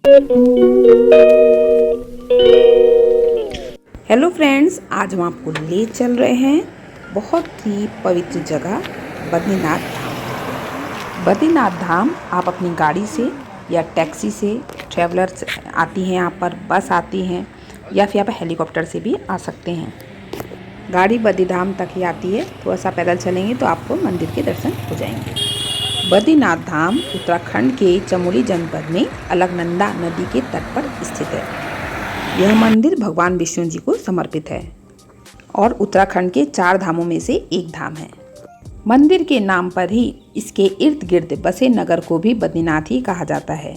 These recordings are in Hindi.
हेलो फ्रेंड्स, आज हम आपको ले चल रहे हैं बहुत ही पवित्र जगह बद्रीनाथ धाम। बद्रीनाथ धाम आप अपनी गाड़ी से या टैक्सी से, ट्रैवलर्स आती हैं यहाँ पर, बस आती हैं, या फिर आप हेलीकॉप्टर से भी आ सकते हैं। गाड़ी बद्रीधाम तक ही आती है, थोड़ा सा पैदल चलेंगे तो आपको मंदिर के दर्शन हो जाएंगे। बद्रीनाथ धाम उत्तराखंड के चमोली जनपद में अलकनंदा नदी के तट पर स्थित है। यह मंदिर भगवान विष्णु जी को समर्पित है और उत्तराखंड के 4 धामों में से एक धाम है। मंदिर के नाम पर ही इसके इर्द गिर्द बसे नगर को भी बद्रीनाथ ही कहा जाता है।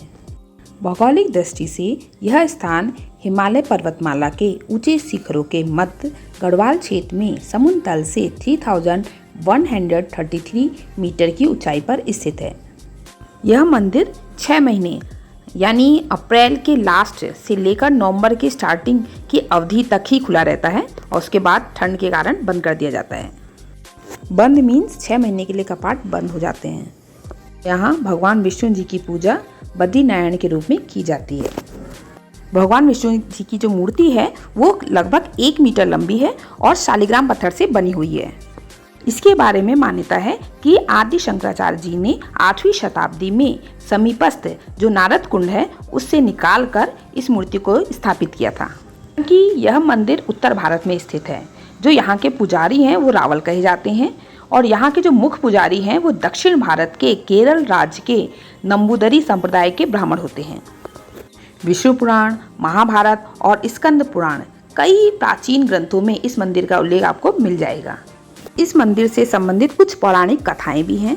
भौगोलिक दृष्टि से यह स्थान हिमालय पर्वतमाला के ऊंचे शिखरों के मध्य गढ़वाल क्षेत्र में समुद्र तल से 3133 मीटर की ऊंचाई पर स्थित है। यह मंदिर 6 महीने यानी अप्रैल के लास्ट से लेकर नवंबर के स्टार्टिंग की अवधि तक ही खुला रहता है और उसके बाद ठंड के कारण बंद कर दिया जाता है। बंद मीन्स 6 महीने के लिए कपाट बंद हो जाते हैं। यहाँ भगवान विष्णु जी की पूजा बद्रीनारायण के रूप में की जाती है। भगवान विष्णु जी की जो मूर्ति है वो लगभग 1 मीटर लंबी है और शालिग्राम पत्थर से बनी हुई है। इसके बारे में मान्यता है कि आदि शंकराचार्य जी ने 8वीं शताब्दी में समीपस्थ जो नारद कुंड है उससे निकालकर इस मूर्ति को स्थापित किया था। क्योंकि यह मंदिर उत्तर भारत में स्थित है, जो यहाँ के पुजारी हैं वो रावल कहे जाते हैं और यहाँ के जो मुख्य पुजारी हैं वो दक्षिण भारत के केरल राज्य के नंबूदरी संप्रदाय के ब्राह्मण होते हैं। विष्णु पुराण, महाभारत और स्कंद पुराण कई प्राचीन ग्रंथों में इस मंदिर का उल्लेख आपको मिल जाएगा। इस मंदिर से संबंधित कुछ पौराणिक कथाएं भी हैं।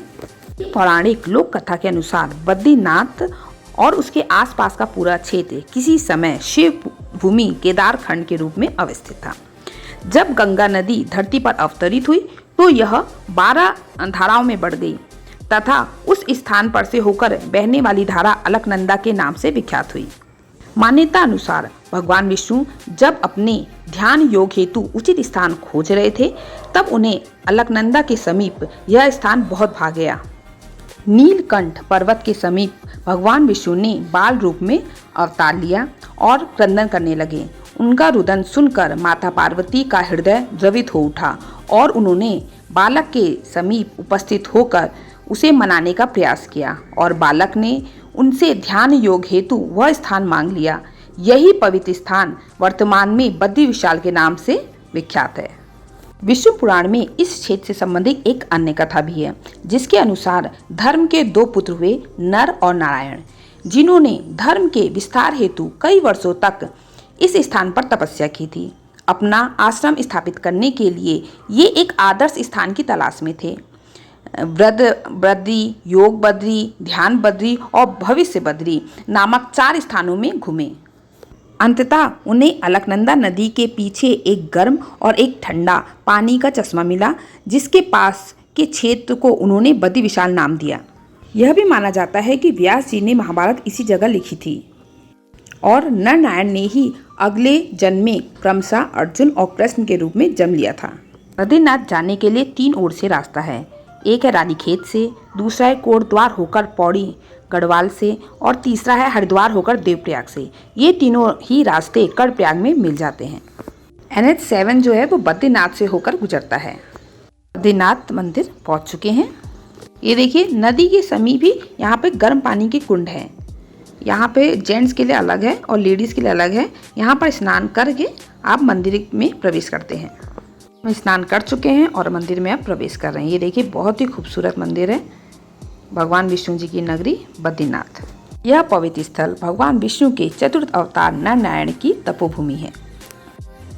पौराणिक लोक कथा के अनुसार बद्रीनाथ और उसके आसपास का पूरा क्षेत्र किसी समय शिव भूमि केदार खंड के रूप में अवस्थित था। जब गंगा नदी धरती पर अवतरित हुई तो यह 12 धाराओं में बढ़ गई तथा उस स्थान पर से होकर बहने वाली धारा अलकनंदा के नाम से विख्यात हुई। मान्यता अनुसार भगवान विष्णु जब अपने ध्यान योग हेतु उचित स्थान खोज रहे थे तब उन्हें अलकनंदा के समीप यह स्थान बहुत भा गया। नीलकंठ पर्वत के समीप भगवान विष्णु ने बाल रूप में अवतार लिया और क्रंदन करने लगे। उनका रुदन सुनकर माता पार्वती का हृदय द्रवित हो उठा और उन्होंने बालक के समीप उपस्थित होकर उसे मनाने का प्रयास किया और बालक ने उनसे ध्यान योग हेतु वह स्थान मांग लिया। यही पवित्र स्थान वर्तमान में बद्री विशाल के नाम से विख्यात है। विष्णु पुराण में इस क्षेत्र से संबंधित एक अन्य कथा भी है, जिसके अनुसार धर्म के 2 पुत्र हुए, नर और नारायण, जिन्होंने धर्म के विस्तार हेतु कई वर्षों तक इस स्थान पर तपस्या की थी। अपना आश्रम स्थापित करने के लिए ये एक आदर्श स्थान की तलाश में थे। बद्री, योग बद्री, ध्यान बद्री और भविष्य बद्री नामक 4 स्थानों में घूमे। अंततः उन्हें अलकनंदा नदी के पीछे एक गर्म और एक ठंडा पानी का चश्मा मिला, जिसके पास के क्षेत्र को उन्होंने बद्री विशाल नाम दिया। यह भी माना जाता है कि व्यास जी ने महाभारत इसी जगह लिखी थी और नर नारायण ने ही अगले जन्म में क्रमशः अर्जुन और कृष्ण के रूप में जन्म लिया था। बद्रीनाथ जाने के लिए 3 ओर से रास्ता है। एक है रानीखेत से, दूसरा है कोटद्वार होकर पौड़ी गढ़वाल से और तीसरा है हरिद्वार होकर देवप्रयाग से। ये तीनों ही रास्ते कर्णप्रयाग में मिल जाते हैं। NH 7 जो है वो बद्रीनाथ से होकर गुजरता है। बद्रीनाथ मंदिर पहुंच चुके हैं। ये देखिए, नदी के समीप ही यहाँ पे गर्म पानी के कुंड है। यहाँ पे जेंट्स के लिए अलग है और लेडीज़ के लिए अलग है। यहाँ पर स्नान करके आप मंदिर में प्रवेश करते हैं। हम स्नान कर चुके हैं और मंदिर में आप प्रवेश कर रहे हैं। ये देखिए, बहुत ही खूबसूरत मंदिर है, भगवान विष्णु जी की नगरी बद्रीनाथ। यह पवित्र स्थल भगवान विष्णु के चतुर्थ अवतार नर नारायण की तपोभूमि है।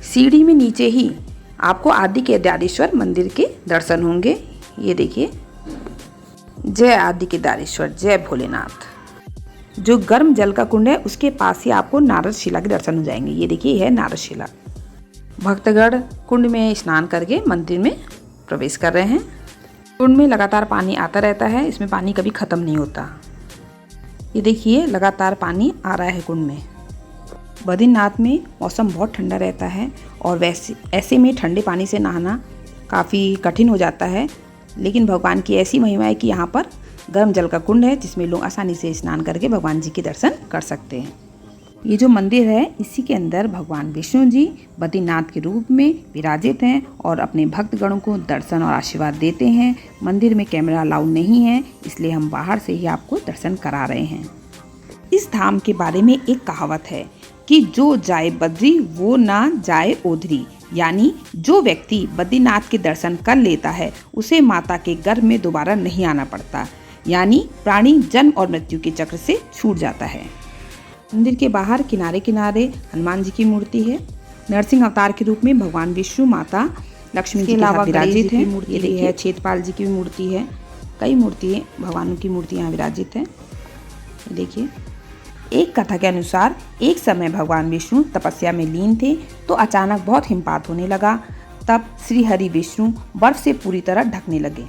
सीढ़ी में नीचे ही आपको आदि केदारेश्वर मंदिर के दर्शन होंगे। ये देखिए, जय आदि केदारेश्वर, जय भोलेनाथ। जो गर्म जल का कुंड है उसके पास ही आपको नारद शिला के दर्शन हो जाएंगे। ये देखिए, यह है नारद शिला। भक्तगण कुंड में स्नान करके मंदिर में प्रवेश कर रहे हैं। कुंड में लगातार पानी आता रहता है, इसमें पानी कभी ख़त्म नहीं होता। ये देखिए, लगातार पानी आ रहा है कुंड में। बद्रीनाथ में मौसम बहुत ठंडा रहता है और ऐसे में ठंडे पानी से नहाना काफ़ी कठिन हो जाता है, लेकिन भगवान की ऐसी महिमा है कि यहाँ पर गर्म जल का कुंड है जिसमें लोग आसानी से स्नान करके भगवान जी के दर्शन कर सकते हैं। ये जो मंदिर है इसी के अंदर भगवान विष्णु जी बद्रीनाथ के रूप में विराजित हैं और अपने भक्तगणों को दर्शन और आशीर्वाद देते हैं। मंदिर में कैमरा अलाउ नहीं है, इसलिए हम बाहर से ही आपको दर्शन करा रहे हैं। इस धाम के बारे में एक कहावत है कि जो जाए बद्री वो ना जाए ओधरी, यानी जो व्यक्ति बद्रीनाथ के दर्शन कर लेता है उसे माता के गर्भ में दोबारा नहीं आना पड़ता, यानी प्राणी जन्म और मृत्यु के चक्र से छूट जाता है। मंदिर के बाहर किनारे किनारे हनुमान जी की मूर्ति है। नरसिंह अवतार के रूप में भगवान विष्णु, माता लक्ष्मी के अलावा विराजित है। ये देखिए क्षेत्रपाल जी की भी मूर्ति है। कई मूर्ति भगवानों की मूर्ति यहाँ विराजित है। देखिए, एक कथा के अनुसार एक समय भगवान विष्णु तपस्या में लीन थे तो अचानक बहुत हिमपात होने लगा। तब श्री हरि विष्णु बर्फ से पूरी तरह ढकने लगे।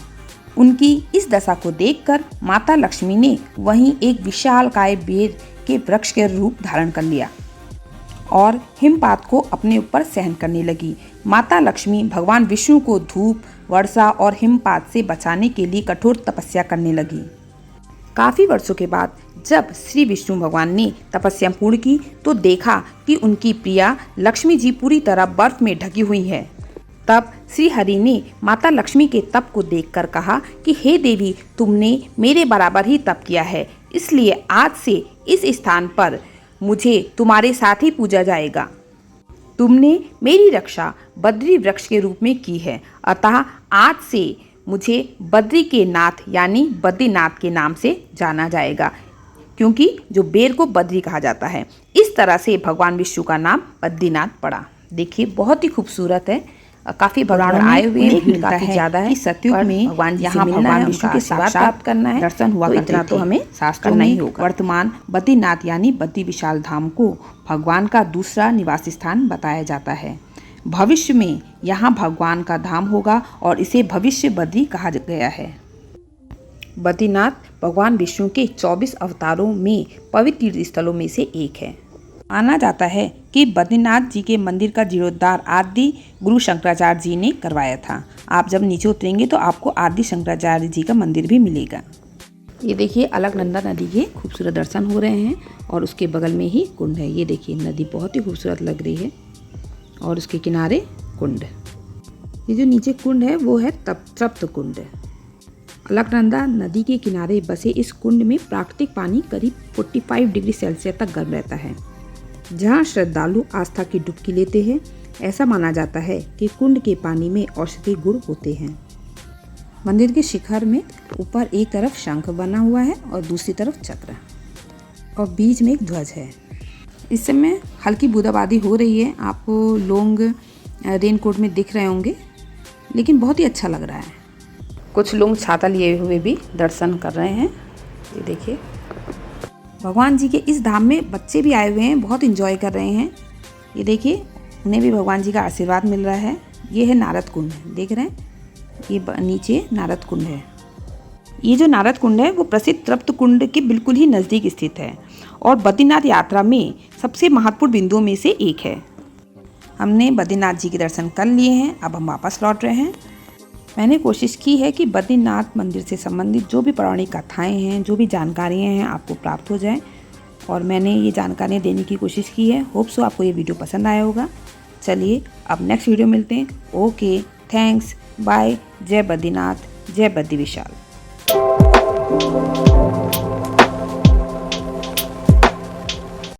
उनकी इस दशा को देखकर माता लक्ष्मी ने वहीं एक विशालकाय बेर के वृक्ष के रूप धारण कर लिया और हिमपात को अपने ऊपर सहन करने लगी। माता लक्ष्मी भगवान विष्णु को धूप, वर्षा और हिमपात से बचाने के लिए कठोर तपस्या करने लगी। काफी वर्षों के बाद जब श्री विष्णु भगवान ने तपस्या पूर्ण की तो देखा कि उनकी प्रिया लक्ष्मी जी पूरी तरह बर्फ में ढकी हुई है। तब श्री हरि ने माता लक्ष्मी के तप को देखकर कहा कि हे देवी, तुमने मेरे बराबर ही तप किया है, इसलिए आज से इस स्थान पर मुझे तुम्हारे साथ ही पूजा जाएगा। तुमने मेरी रक्षा बद्री वृक्ष के रूप में की है, अतः आज से मुझे बद्री के नाथ यानी बद्रीनाथ के नाम से जाना जाएगा, क्योंकि जो बेर को बद्री कहा जाता है। इस तरह से भगवान विष्णु का नाम बद्रीनाथ पड़ा। देखिए, बहुत ही खूबसूरत है। काफी भगवान आए हुए हैं, भीड़ काफी ज्यादा है। सतयुग में भगवान यहाँ भगवान विष्णु के साक्षात करना है, दर्शन हुआ इतना तो हमें शास्त्रों में ही होगा। वर्तमान बद्रीनाथ यानी बद्री विशाल धाम को भगवान का दूसरा निवास स्थान बताया जाता है। भविष्य में यहाँ भगवान का धाम होगा और इसे भविष्य बद्री कहा गया है। बद्रीनाथ भगवान विष्णु के 24 अवतारों में पवित्र तीर्थ स्थलों में से एक है। माना जाता है कि बद्रीनाथ जी के मंदिर का जीर्णोद्धार आदि गुरु शंकराचार्य जी ने करवाया था। आप जब नीचे उतरेंगे तो आपको आदि शंकराचार्य जी का मंदिर भी मिलेगा। ये देखिए, अलकनंदा नदी के खूबसूरत दर्शन हो रहे हैं और उसके बगल में ही कुंड है। ये देखिए, नदी बहुत ही खूबसूरत लग रही है और उसके किनारे कुंड। ये जो नीचे कुंड है वो है तप्त कुंड। अलकनंदा नदी के किनारे बसे इस कुंड में प्राकृतिक पानी करीब 45 डिग्री सेल्सियस तक गर्म रहता है, जहाँ श्रद्धालु आस्था की डुबकी लेते हैं। ऐसा माना जाता है कि कुंड के पानी में औषधि गुण होते हैं। मंदिर के शिखर में ऊपर एक तरफ शंख बना हुआ है और दूसरी तरफ चक्र और बीच में एक ध्वज है। इस समय हल्की बूंदाबांदी हो रही है। आपको लोग रेनकोट में दिख रहे होंगे, लेकिन बहुत ही अच्छा लग रहा है। कुछ लोग छाता लिए हुए भी दर्शन कर रहे हैं। ये देखिए, भगवान जी के इस धाम में बच्चे भी आए हुए हैं, बहुत एंजॉय कर रहे हैं। ये देखिए, उन्हें भी भगवान जी का आशीर्वाद मिल रहा है। ये है नारद कुंड, देख रहे हैं, ये नीचे नारद कुंड है। ये जो नारद कुंड है वो प्रसिद्ध तप्त कुंड के बिल्कुल ही नज़दीक स्थित है और बद्रीनाथ यात्रा में सबसे महत्वपूर्ण बिंदुओं में से एक है। हमने बद्रीनाथ जी के दर्शन कर लिए हैं, अब हम वापस लौट रहे हैं। मैंने कोशिश की है कि बद्रीनाथ मंदिर से संबंधित जो भी पौराणिक कथाएं हैं, जो भी जानकारियां हैं, आपको प्राप्त हो जाएं और मैंने ये जानकारियां देने की कोशिश की है। होप सो आपको ये वीडियो पसंद आया होगा। चलिए, अब नेक्स्ट वीडियो मिलते हैं। Okay, thanks, bye. जय बद्रीनाथ, जय बद्री विशाल।